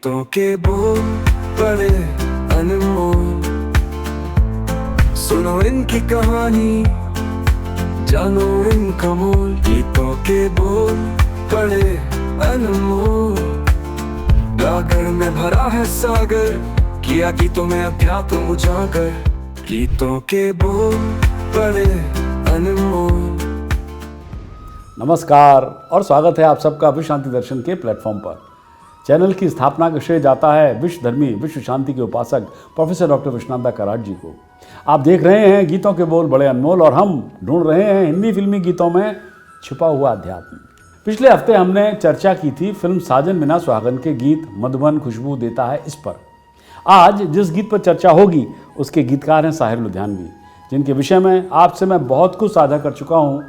गीतों के बोल बड़े अनमोल, सुनो इनकी कहानी, जानो इनका मोल। गीतों के बोल बड़े अनमोल, गागर में भरा है सागर, किया गीतों में अध्यात्म उजागर। गीतों के बोल बड़े अनमोल। नमस्कार और स्वागत है आप सबका विश्व शांति दर्शन के प्लेटफॉर्म पर। चैनल की स्थापना का श्रेय जाता है विश्व धर्मी विश्व शांति के उपासक प्रोफेसर डॉक्टर विश्वनाथ कराट जी को। आप देख रहे हैं गीतों के बोल बड़े अनमोल और हम ढूंढ रहे हैं हिंदी फिल्मी गीतों में छिपा हुआ अध्यात्म। पिछले हफ्ते हमने चर्चा की थी फिल्म साजन बिना सुहागन के गीत मधुबन खुशबू देता है इस पर। आज जिस गीत पर चर्चा होगी उसके गीतकार हैं साहिर लुधियानवी, जिनके विषय में आपसे मैं बहुत कुछ साझा कर चुका हूँ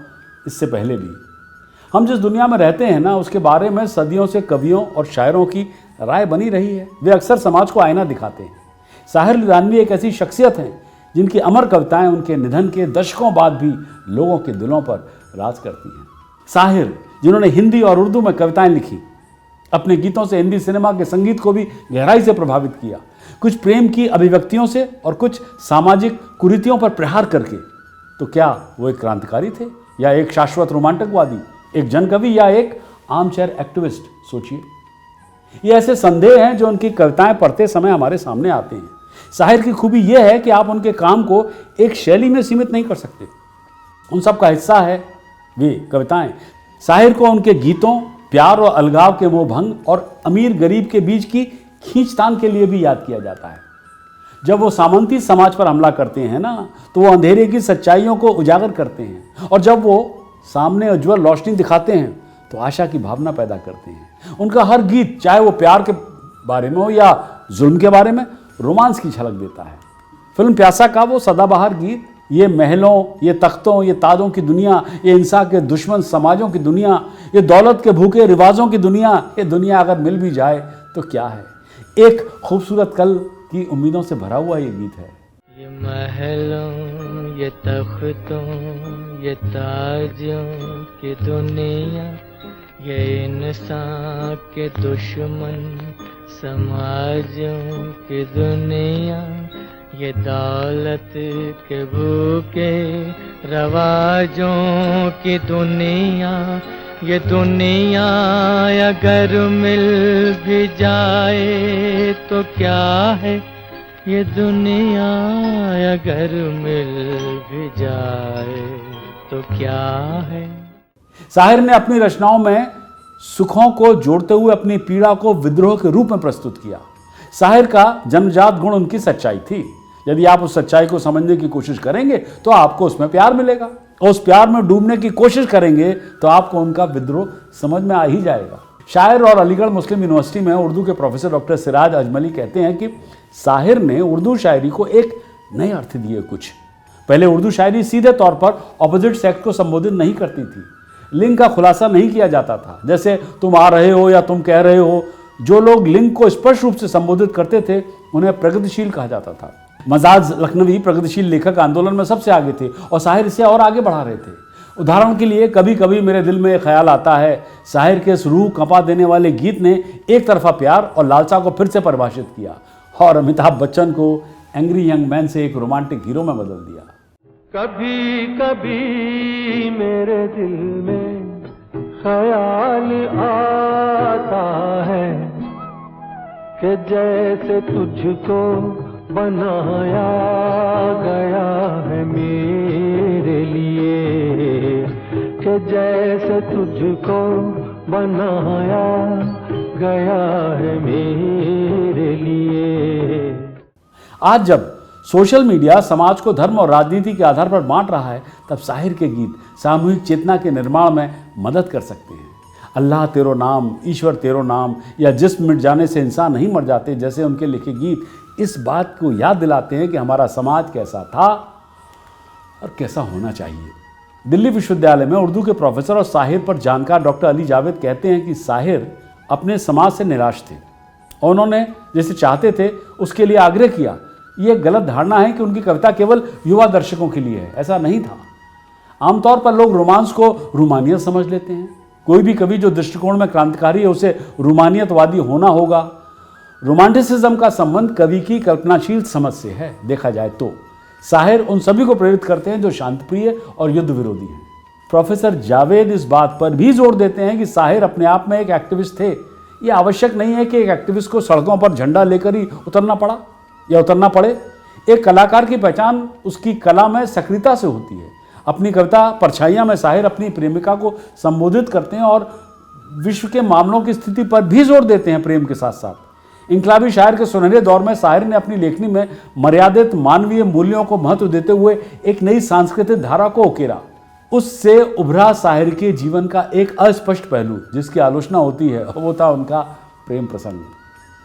इससे पहले भी। हम जिस दुनिया में रहते हैं ना, उसके बारे में सदियों से कवियों और शायरों की राय बनी रही है। वे अक्सर समाज को आईना दिखाते हैं। साहिर लुधियानवी एक ऐसी शख्सियत हैं जिनकी अमर कविताएं उनके निधन के दशकों बाद भी लोगों के दिलों पर राज करती हैं। साहिर, जिन्होंने हिंदी और उर्दू में कविताएं लिखी, अपने गीतों से हिंदी सिनेमा के संगीत को भी गहराई से प्रभावित किया, कुछ प्रेम की अभिव्यक्तियों से और कुछ सामाजिक कुरीतियों पर प्रहार करके। तो क्या वो एक क्रांतिकारी थे या एक शाश्वत रोमांटिकवादी, एक जनकवि या एक आर्मचेयर एक्टिविस्ट? सोचिए, ये ऐसे संदेह हैं जो उनकी कविताएं पढ़ते समय हमारे सामने आते हैं। साहिर की खूबी यह है कि आप उनके काम को एक शैली में सीमित नहीं कर सकते। उन सब का हिस्सा है वे कविताएं। साहिर को उनके गीतों, प्यार और अलगाव के मोह भंग और अमीर गरीब के बीच की खींचतान के लिए भी याद किया जाता है। जब वो सामंती समाज पर हमला करते हैं ना, तो वो अंधेरे की सच्चाइयों को उजागर करते हैं, और जब वो सामने उज्जवल रोशनी दिखाते हैं तो आशा की भावना पैदा करते हैं। उनका हर गीत, चाहे वो प्यार के बारे में हो या जुल्म के बारे में, रोमांस की झलक देता है। फिल्म प्यासा का वो सदाबहार गीत, ये महलों, ये तख्तों, ये ताजों की दुनिया, ये इंसान के दुश्मन समाजों की दुनिया, ये दौलत के भूखे रिवाजों की दुनिया, ये दुनिया अगर मिल भी जाए तो क्या है, एक खूबसूरत कल की उम्मीदों से भरा हुआ ये गीत है। ये महलों, ये तख्तों, ये ताजों की दुनिया, ये इंसान के दुश्मन समाजों की दुनिया, ये दौलत के भूखे रवाजों की दुनिया, ये दुनिया अगर मिल भी जाए तो क्या है, ये दुनिया अगर मिल भी जाए तो क्या है। साहिर ने अपनी रचनाओं में सुखों को जोड़ते हुए अपनी पीड़ा को विद्रोह के रूप में प्रस्तुत किया। साहिर का जन्मजात गुण उनकी सच्चाई थी। यदि आप उस सच्चाई को समझने की कोशिश करेंगे तो आपको उसमें प्यार मिलेगा, और उस प्यार में डूबने की कोशिश करेंगे तो आपको उनका विद्रोह समझ में आ ही जाएगा। शायर और अलीगढ़ मुस्लिम यूनिवर्सिटी में उर्दू के प्रोफेसर डॉक्टर सिराज अजमली कहते हैं कि साहिर ने उर्दू शायरी को एक नए अर्थ दिए। कुछ पहले उर्दू शायरी सीधे तौर पर ऑपोजिट सेक्स को संबोधित नहीं करती थी, लिंग का खुलासा नहीं किया जाता था। जैसे तुम आ रहे हो या तुम कह रहे हो, जो लोग लिंग को स्पष्ट रूप से संबोधित करते थे उन्हें प्रगतिशील कहा जाता था। मजाज लखनवी प्रगतिशील लेखक आंदोलन में सबसे आगे थे और साहिर इसे और आगे बढ़ा रहे थे। उदाहरण के लिए, कभी कभी मेरे दिल में एक ख्याल आता है, साहिर के इस रूह कंपा देने वाले गीत ने एक तरफा प्यार और लालसा को फिर से परिभाषित किया और अमिताभ बच्चन को एंग्री यंग मैन से एक रोमांटिक हीरो में बदल दिया। कभी कभी मेरे दिल में ख्याल आता है कि जैसे तुझको बनाया गया है मेरे लिए, कि जैसे तुझको बनाया गया है मेरे लिए। आज जब सोशल मीडिया समाज को धर्म और राजनीति के आधार पर बांट रहा है, तब साहिर के गीत सामूहिक चेतना के निर्माण में मदद कर सकते हैं। अल्लाह तेरो नाम, ईश्वर तेरो नाम या जिस्म मिट जाने से इंसान नहीं मर जाते जैसे उनके लिखे गीत इस बात को याद दिलाते हैं कि हमारा समाज कैसा था और कैसा होना चाहिए। दिल्ली विश्वविद्यालय में उर्दू के प्रोफेसर और साहिर पर जानकार डॉक्टर अली जावेद कहते हैं कि साहिर अपने समाज से निराश थे और उन्होंने जैसे चाहते थे उसके लिए आग्रह किया। ये गलत धारणा है कि उनकी कविता केवल युवा दर्शकों के लिए है, ऐसा नहीं था। आमतौर पर लोग रोमांस को रूमानियत समझ लेते हैं। कोई भी कवि जो दृष्टिकोण में क्रांतिकारी है उसे रूमानियतवादी होना होगा। रोमांटिसिज्म का संबंध कवि की कल्पनाशील समझ से है। देखा जाए तो शायर उन सभी को प्रेरित करते हैं जो शांतिप्रिय और युद्ध विरोधी हैं। प्रोफेसर जावेद इस बात पर भी जोर देते हैं कि शायर अपने आप में एक एक्टिविस्ट थे। ये आवश्यक नहीं है कि एक एक्टिविस्ट को सड़कों पर झंडा लेकर ही उतरना पड़े। एक कलाकार की पहचान उसकी कला में सक्रियता से होती है। अपनी कविता परछाइयाँ में शायर अपनी प्रेमिका को संबोधित करते हैं और विश्व के मामलों की स्थिति पर भी जोर देते हैं प्रेम के साथ साथ। इनकलाबी शायर के सुनहरे दौर में शायर ने अपनी लेखनी में मर्यादित मानवीय मूल्यों को महत्व देते हुए एक नई सांस्कृतिक धारा को उकेरा। उससे उभरा शायर के जीवन का एक अस्पष्ट पहलू जिसकी आलोचना होती है वो था उनका प्रेम प्रसंग।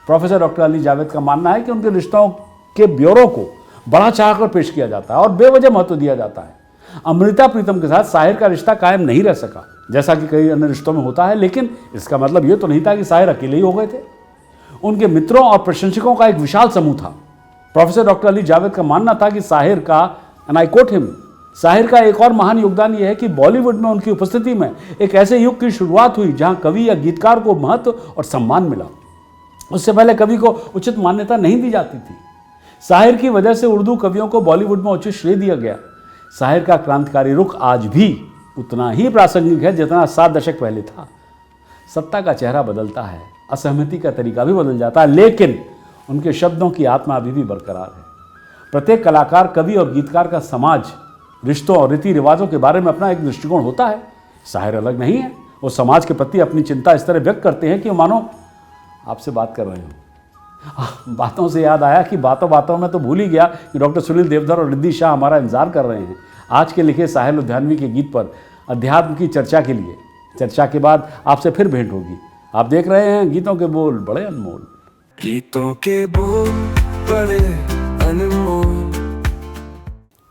प्रोफेसर डॉक्टर अली जावेद का मानना है कि उनके रिश्तों के ब्यौरों को बड़ा चाहकर पेश किया जाता है और बेवजह महत्व दिया जाता है। अमृता प्रीतम के साथ शायर का रिश्ता कायम नहीं रह सका जैसा कि कई अन्य रिश्तों में होता है, लेकिन इसका मतलब ये तो नहीं था कि शायर अकेले ही हो गए थे। उनके मित्रों और प्रशंसकों का एक विशाल समूह था। प्रोफेसर डॉक्टर अली जावेद का मानना था कि शायर का, एंड आई कोट हिम, शायर का एक और महान योगदान यह है कि बॉलीवुड में उनकी उपस्थिति में एक ऐसे युग की शुरुआत हुई जहां कवि या गीतकार को महत्व और सम्मान मिला। उससे पहले कवि को उचित मान्यता नहीं दी जाती थी। शायर की वजह से उर्दू कवियों को बॉलीवुड में उचित श्रेय दिया गया। शायर का क्रांतिकारी रुख आज भी उतना ही प्रासंगिक है जितना 7 दशक पहले था। सत्ता का चेहरा बदलता है, असहमति का तरीका भी बदल जाता है, लेकिन उनके शब्दों की आत्मा अभी भी बरकरार है। प्रत्येक कलाकार, कवि और गीतकार का समाज, रिश्तों और रीति रिवाजों के बारे में अपना एक दृष्टिकोण होता है। शायर अलग नहीं है। वो समाज के प्रति अपनी चिंता इस तरह व्यक्त करते हैं कि मानो आपसे बात कर रहे हो। बातों से याद आया कि बातों बातों में तो भूल ही गया कि डॉक्टर सुनील देवधर और रिद्धि शाह हमारा इंतजार कर रहे हैं आज के लिखे साहिल लुधियानवी के गीत पर अध्यात्म की चर्चा के लिए। चर्चा के बाद आपसे फिर भेंट होगी। आप देख रहे हैं गीतों के बोल बड़े अनमोल। गीतों के बोल बड़े अनमोल।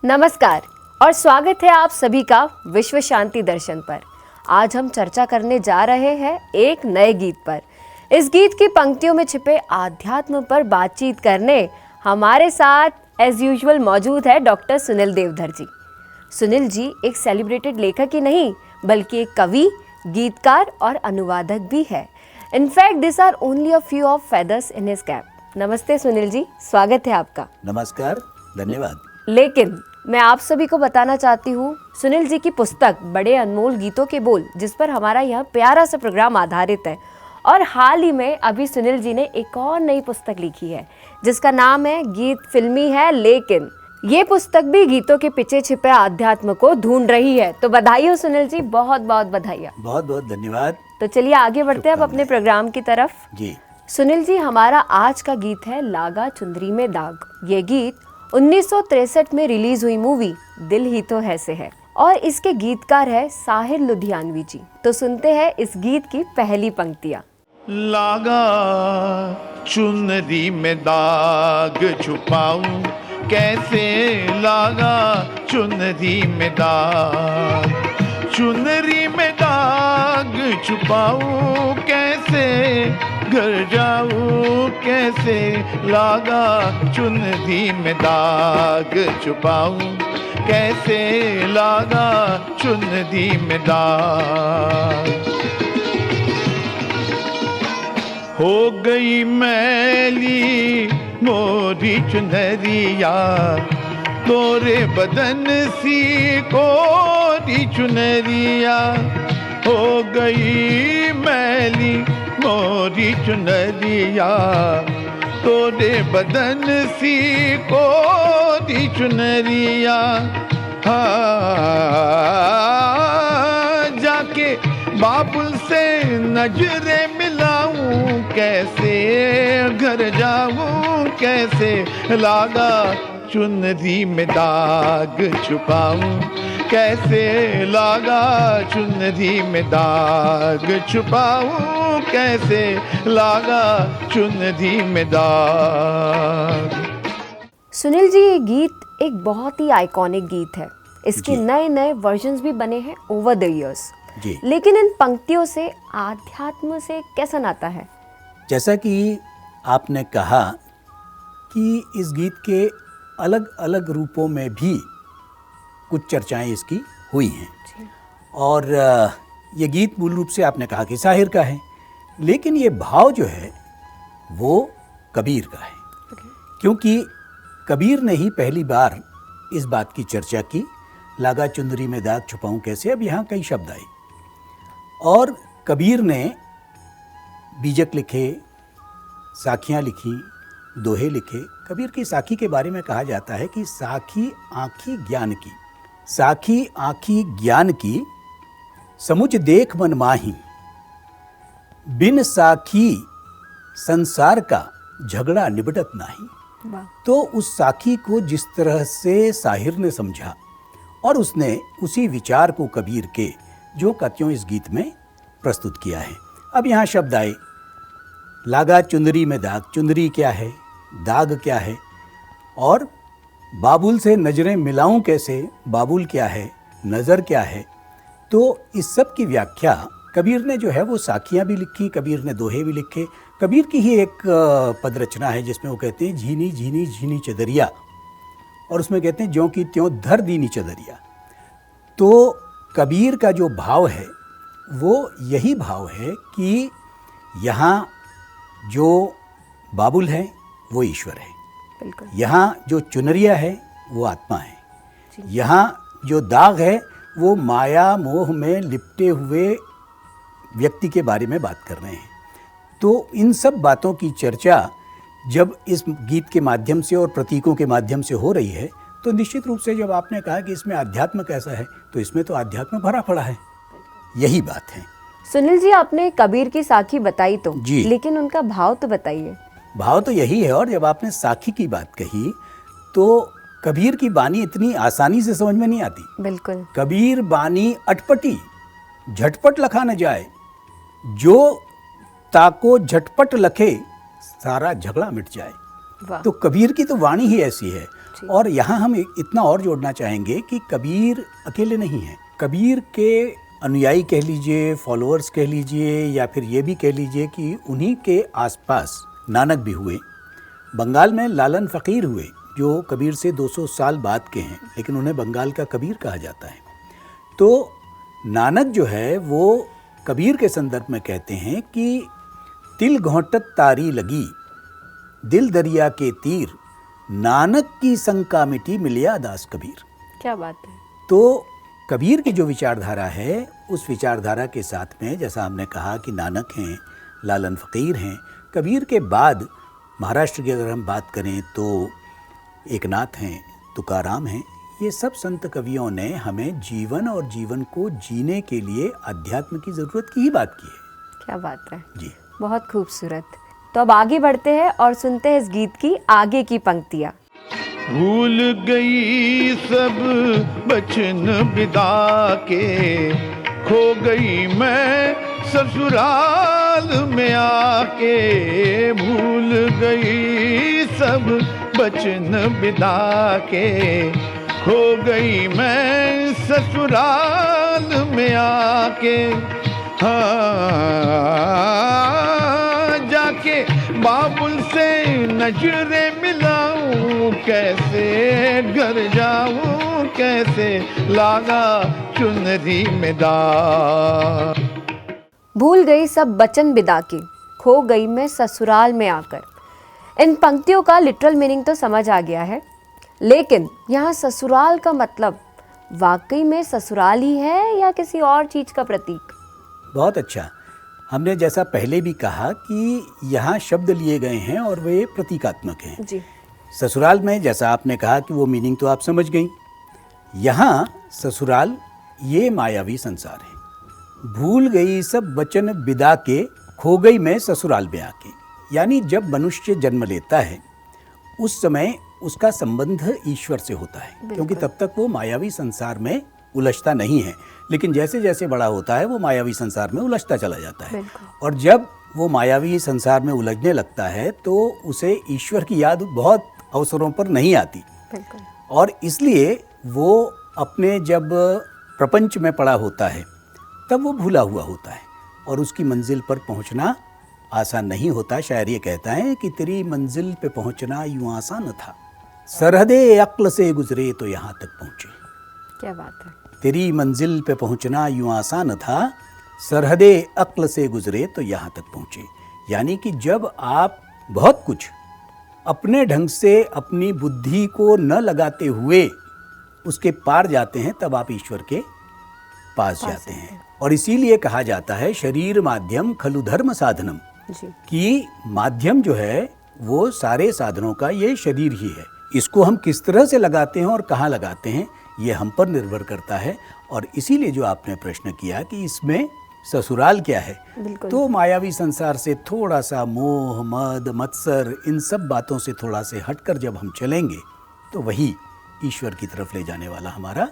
नमस्कार और स्वागत है आप सभी का विश्व शांति दर्शन पर। आज हम चर्चा करने जा रहे हैं एक नए गीत पर। इस गीत की पंक्तियों में छिपे आध्यात्म पर बातचीत करने हमारे साथ एज यूजुअल मौजूद है डॉक्टर सुनील देवधर जी। सुनील जी एक सेलिब्रेटेड लेखक ही नहीं बल्कि एक कवि, गीतकार और अनुवादक भी है। In fact this are only a few of feathers in his cap. नमस्ते सुनील जी, स्वागत है आपका। नमस्कार, धन्यवाद। लेकिन मैं आप सभी को बताना चाहती हूँ सुनील जी की पुस्तक बड़े अनमोल गीतों के बोल, जिस पर हमारा यह प्यारा सा प्रोग्राम आधारित है, और हाल ही में अभी सुनील जी ने एक और नई पुस्तक लिखी है जिसका नाम है गीत फिल्मी है लेकिन। ये पुस्तक भी गीतों के पीछे छिपे आध्यात्म को ढूंढ रही है। तो बधाई हो सुनील जी, बहुत बहुत बधाई। बहुत बहुत धन्यवाद। तो चलिए आगे बढ़ते हैं अब अपने प्रोग्राम की तरफ। जी सुनील जी, हमारा आज का गीत है लागा चुंदरी में दाग। ये गीत 1963 में रिलीज हुई मूवी दिल ही तो है से है और इसके गीतकार है साहिल लुधियानवी जी। तो सुनते हैं इस गीत की पहली पंक्तियां। लागा चुनरी में दाग छुपाऊं कैसे, लागा चुनरी में दाग, चुनरी में दाग छुपाऊं कैसे, घर जाऊं कैसे, लागा चुनरी में दाग छुपाऊं कैसे, लागा चुनरी में दाग। हो गई मैली मोरी चुनरिया, तोरे बदन सी कोरी चुनरिया, हो गई मैली मोरी चुनरिया, तोरे बदन सी कोरी चुनरिया। हाँ जाके बाबुल से नजरे मिलाऊं कैसे, घर जाऊं कैसे, लागा चुनरी में दाग छुपाऊं कैसे, लागा चुनरी में दाग छुपाऊं कैसे, लागा चुनरी में दाग। सुनील जी, ये गीत एक बहुत ही आइकॉनिक गीत है। इसके नए नए वर्जन्स भी बने हैं ओवर द इयर्स, लेकिन इन पंक्तियों से आध्यात्म से कैसा नाता है? जैसा कि आपने कहा कि इस गीत के अलग अलग रूपों में भी कुछ चर्चाएं इसकी हुई हैं और ये गीत मूल रूप से आपने कहा कि शाहिर का है, लेकिन ये भाव जो है वो कबीर का है, क्योंकि कबीर ने ही पहली बार इस बात की चर्चा की, लागा चुंदरी में दाग छुपाऊं कैसे। अब यहाँ कई शब्द आए और कबीर ने बीजक लिखे, साखियाँ लिखी, दोहे लिखे। कबीर की साखी के बारे में कहा जाता है कि साखी आँखी ज्ञान की, साखी आँखी ज्ञान की, समुझ देख मन माही, बिन साखी संसार का झगड़ा निबटत नाही। तो उस साखी को जिस तरह से साहिर ने समझा और उसने उसी विचार को कबीर के जो का त्यों इस गीत में प्रस्तुत किया है। अब यहाँ शब्द आए, लागा चुंदरी में दाग। चुंदरी क्या है, दाग क्या है, और बाबुल से नजरें मिलाऊं कैसे। बाबुल क्या है, नज़र क्या है। तो इस सब की व्याख्या कबीर ने जो है वो साखियाँ भी लिखी, कबीर ने दोहे भी लिखे। कबीर की ही एक पद रचना है जिसमें वो कहते हैं झीनी झीनी झीनी चदरिया, और उसमें कहते हैं ज्यों की त्यों धर दीनी चदरिया। तो कबीर का जो भाव है वो यही भाव है कि यहाँ जो बाबुल है वो ईश्वर है, बिल्कुल। यहाँ जो चुनरिया है वो आत्मा है, यहाँ जो दाग है वो माया मोह में लिपटे हुए व्यक्ति के बारे में बात कर रहे हैं। तो इन सब बातों की चर्चा जब इस गीत के माध्यम से और प्रतीकों के माध्यम से हो रही है, तो निश्चित रूप से जब आपने कहा कि इसमें अध्यात्म कैसा है, तो इसमें तो अध्यात्म भरा पड़ा है, यही बात है। सुनील जी, आपने कबीर की साखी बताई तो जी, लेकिन उनका भाव तो बताइए। भाव तो यही है। और जब आपने साखी की बात कही तो कबीर की बानी इतनी आसानी से समझ में नहीं आती। बिल्कुल। कबीर बानी अटपटी, झटपट लखा न जाए, जो ताको झटपट लखे सारा झगड़ा मिट जाए। वाह। तो कबीर की तो वाणी ही ऐसी है। और यहाँ हम इतना और जोड़ना चाहेंगे कि कबीर अकेले नहीं हैं। कबीर के अनुयायी कह लीजिए, फॉलोअर्स कह लीजिए, या फिर ये भी कह लीजिए कि उन्हीं के आसपास नानक भी हुए। बंगाल में लालन फ़कीर हुए, जो कबीर से 200 साल बाद के हैं, लेकिन उन्हें बंगाल का कबीर कहा जाता है। तो नानक जो है वो कबीर के संदर्भ में कहते हैं कि तिल घोंटत तारी लगी, दिल दरिया के तीर, नानक की शंका मिटी, मिलिया दास कबीर। क्या बात है। तो कबीर की जो विचारधारा है, उस विचारधारा के साथ में जैसा हमने कहा कि नानक हैं, लालन फ़कीर हैं, कबीर के बाद महाराष्ट्र की अगर हम बात करें तो एकनाथ हैं, तुकाराम हैं। ये सब संत कवियों ने हमें जीवन और जीवन को जीने के लिए अध्यात्म की ज़रूरत की ही बात की है। क्या बात है जी, बहुत खूबसूरत। तो अब आगे बढ़ते हैं और सुनते हैं इस गीत की आगे की पंक्तियाँ। भूल गई सब बचन बिदा के, खो गई मैं ससुराल में आके। भूल गई सब बचन बिदा के, खो गई मैं ससुराल में आके। हाँ, जाके बाबुल से नजरें मिलाऊं कैसे, घर जाऊं कैसे, लागा चुनरी में दाग। भूल गई सब बचन बिदा के, खो गई मैं ससुराल में आकर। इन पंक्तियों का लिटरल मीनिंग तो समझ आ गया है, लेकिन यहाँ ससुराल का मतलब वाकई में ससुराल ही है या किसी और चीज़ का प्रतीक? बहुत अच्छा। हमने जैसा पहले भी कहा कि यहाँ शब्द लिए गए हैं और वे प्रतीकात्मक हैं जी। ससुराल में जैसा आपने कहा कि वो मीनिंग तो आप समझ गई। यहाँ ससुराल ये मायावी संसार है। भूल गई सब वचन बिदा के, खो गई मैं ससुराल में आके। यानी जब मनुष्य जन्म लेता है उस समय उसका संबंध ईश्वर से होता है, क्योंकि तब तक वो मायावी संसार में उलझता नहीं है। लेकिन जैसे जैसे बड़ा होता है वो मायावी संसार में उलझता चला जाता है, और जब वो मायावी संसार में उलझने लगता है तो उसे ईश्वर की याद बहुत अवसरों पर नहीं आती, और इसलिए वो अपने जब प्रपंच में पड़ा होता है तब वो भूला हुआ होता है और उसकी मंजिल पर पहुंचना आसान नहीं होता। शायर ये कहता है कि तेरी मंजिल पे पहुंचना यूं आसान न था, सरहदे अक्ल से गुजरे तो यहाँ तक पहुँचे। क्या बात है। तेरी मंजिल पे पहुंचना यूं आसान था, सरहदे अक्ल से गुजरे तो यहाँ तक पहुँचे। यानी कि जब आप बहुत कुछ अपने ढंग से अपनी बुद्धि को न लगाते हुए उसके पार जाते हैं, तब आप ईश्वर के पास जाते हैं। और इसीलिए कहा जाता है शरीर माध्यम खलु धर्म साधनम, कि माध्यम जो है वो सारे साधनों का ये शरीर ही है। इसको हम किस तरह से लगाते हैं और कहाँ लगाते हैं ये हम पर निर्भर करता है। और इसीलिए जो आपने प्रश्न किया कि इसमें ससुराल क्या है, तो मायावी संसार से थोड़ा सा मोह मद मत्सर इन सब बातों से थोड़ा से हटकर जब हम चलेंगे तो वही ईश्वर की तरफ ले जाने वाला हमारा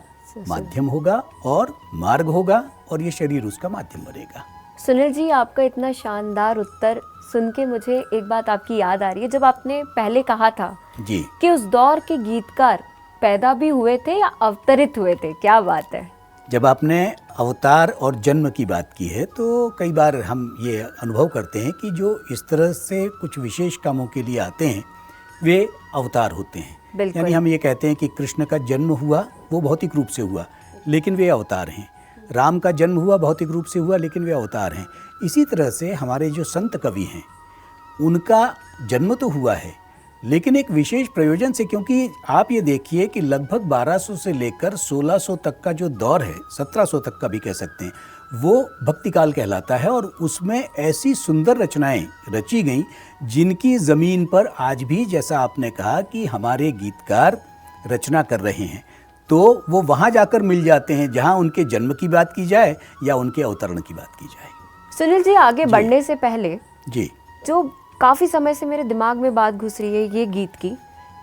माध्यम होगा और मार्ग होगा, और ये शरीर उसका माध्यम बनेगा। सुनील जी, आपका इतना शानदार उत्तर सुन के मुझे एक बात आपकी याद आ रही है। जब आपने पहले कहा था जी कि उस दौर के गीतकार पैदा भी हुए थे या अवतरित हुए थे, क्या बात है। जब आपने अवतार और जन्म की बात की है तो कई बार हम ये अनुभव करते हैं कि जो इस तरह से कुछ विशेष कामों के लिए आते हैं वे अवतार होते हैं। यानी हम ये कहते हैं कि कृष्ण का जन्म हुआ वो भौतिक रूप से हुआ लेकिन वे अवतार हैं। राम का जन्म हुआ भौतिक रूप से हुआ लेकिन वे अवतार हैं। इसी तरह से हमारे जो संत कवि हैं उनका जन्म तो हुआ है लेकिन एक विशेष प्रयोजन से, क्योंकि आप ये देखिए कि लगभग 1200 से लेकर 1600 तक का जो दौर है, 1700 तक का भी कह सकते हैं, वो भक्ति काल कहलाता है। और उसमें ऐसी सुंदर रचनाएं रची गईं जिनकी ज़मीन पर आज भी, जैसा आपने कहा कि हमारे गीतकार रचना कर रहे हैं, तो वो वहाँ जाकर मिल जाते हैं जहाँ उनके जन्म की बात की जाए या उनके अवतरण की बात की जाए। सुनील जी, आगे बढ़ने से पहले जी जो काफ़ी समय से मेरे दिमाग में बात घुस रही है ये गीत की,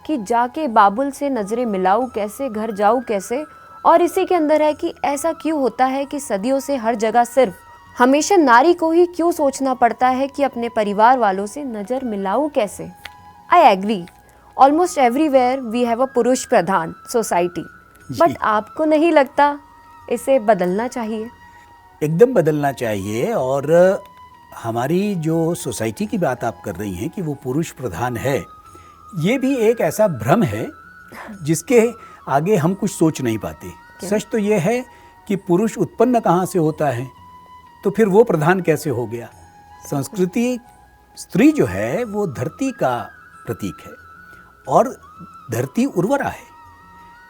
कि जाके बाबुल से नजरें मिलाऊं कैसे, घर जाऊं कैसे, और इसी के अंदर है कि ऐसा क्यों होता है कि सदियों से हर जगह सिर्फ हमेशा नारी को ही क्यों सोचना पड़ता है कि अपने परिवार वालों से नज़र मिलाऊं कैसे। I agree, almost everywhere we have a पुरुष प्रधान सोसाइटी, बट आपको नहीं लगता इसे बदलना चाहिए? एकदम बदलना चाहिए। और हमारी जो सोसाइटी की बात आप कर रही हैं कि वो पुरुष प्रधान है, ये भी एक ऐसा भ्रम है जिसके आगे हम कुछ सोच नहीं पाते। सच तो ये है कि पुरुष उत्पन्न कहाँ से होता है, तो फिर वो प्रधान कैसे हो गया। संस्कृति स्त्री जो है वो धरती का प्रतीक है और धरती उर्वरा है,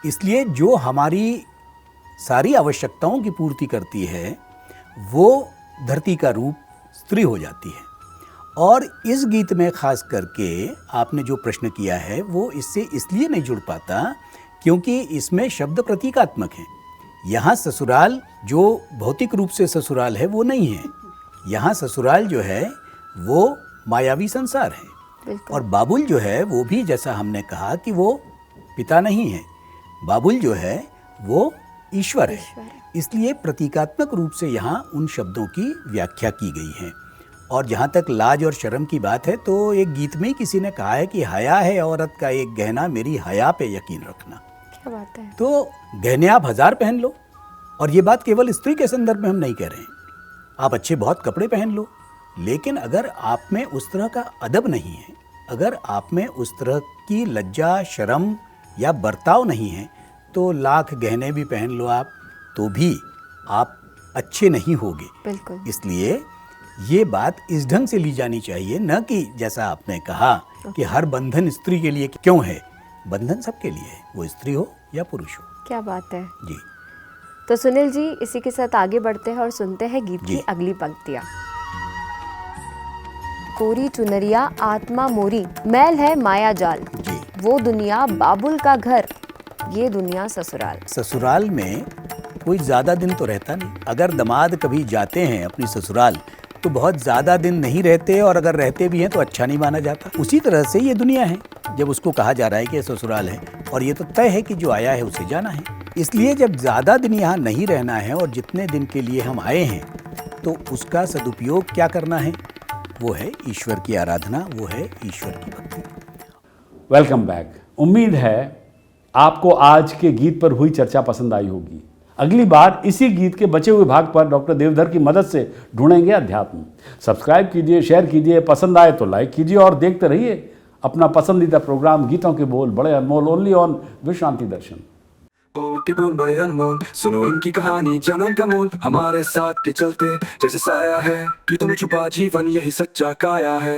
इसलिए जो हमारी सारी आवश्यकताओं की पूर्ति करती है वो धरती का रूप स्त्री हो जाती है। और इस गीत में खास करके आपने जो प्रश्न किया है वो इससे इसलिए नहीं जुड़ पाता क्योंकि इसमें शब्द प्रतीकात्मक हैं। यहाँ ससुराल जो भौतिक रूप से ससुराल है वो नहीं है, यहाँ ससुराल जो है वो मायावी संसार है। और बाबुल जो है वो भी, जैसा हमने कहा कि वो पिता नहीं है, बाबुल जो है वो ईश्वर है। इसलिए प्रतीकात्मक रूप से यहाँ उन शब्दों की व्याख्या की गई है। और जहाँ तक लाज और शर्म की बात है तो एक गीत में किसी ने कहा है कि हया है औरत का एक गहना, मेरी हया पे यकीन रखना। क्या बात है। तो गहने आप 1000 पहन लो, और ये बात केवल स्त्री के संदर्भ में हम नहीं कह रहे हैं। आप अच्छे बहुत कपड़े पहन लो, लेकिन अगर आप में उस तरह का अदब नहीं है, अगर आप में उस तरह की लज्जा शर्म या बर्ताव नहीं है, तो लाख गहने भी पहन लो आप तो भी आप अच्छे नहीं होगे। बिल्कुल। इसलिए ये बात इस ढंग से ली जानी चाहिए, न कि जैसा आपने कहा कि हर बंधन स्त्री के लिए क्यों है। बंधन सबके लिए है, वो स्त्री हो या पुरुष हो। क्या बात है जी। तो सुनील जी, इसी के साथ आगे बढ़ते हैं और सुनते हैं गीत की अगली पंक्तियाँ। कोरी चुनरिया आत्मा मोरी, मैल है माया जाल, जी। वो दुनिया बाबुल का घर, ये दुनिया ससुराल। ससुराल में कोई ज़्यादा दिन तो रहता नहीं। अगर दामाद कभी जाते हैं अपनी ससुराल तो बहुत ज़्यादा दिन नहीं रहते, और अगर रहते भी हैं तो अच्छा नहीं माना जाता। उसी तरह से ये दुनिया है, जब उसको कहा जा रहा है कि ये ससुराल है, और ये तो तय है कि जो आया है उसे जाना है। इसलिए जब ज़्यादा दिन यहाँ नहीं रहना है और जितने दिन के लिए हम आए हैं तो उसका सदुपयोग क्या करना है, वो है ईश्वर की आराधना, वो है ईश्वर की भक्ति। Welcome back. उम्मीद है आपको आज के गीत पर हुई चर्चा पसंद आई होगी। अगली बार इसी गीत के बचे हुए भाग पर डॉक्टर देवधर की मदद से ढूंढेंगे अध्यात्म। सब्सक्राइब कीजिए, शेयर कीजिए, पसंद आए तो लाइक कीजिए और देखते रहिए अपना पसंदीदा प्रोग्राम गीतों के बोल बड़े अनमोल, ओनली ऑन विश्व शांति दर्शन। बोल बड़े अनमोल, सुनो इनकी कहानी जनन का मूल, हमारे साथ चलते जैसे साया है, कि तुम छुपा जीवन यही सच्चा काया है।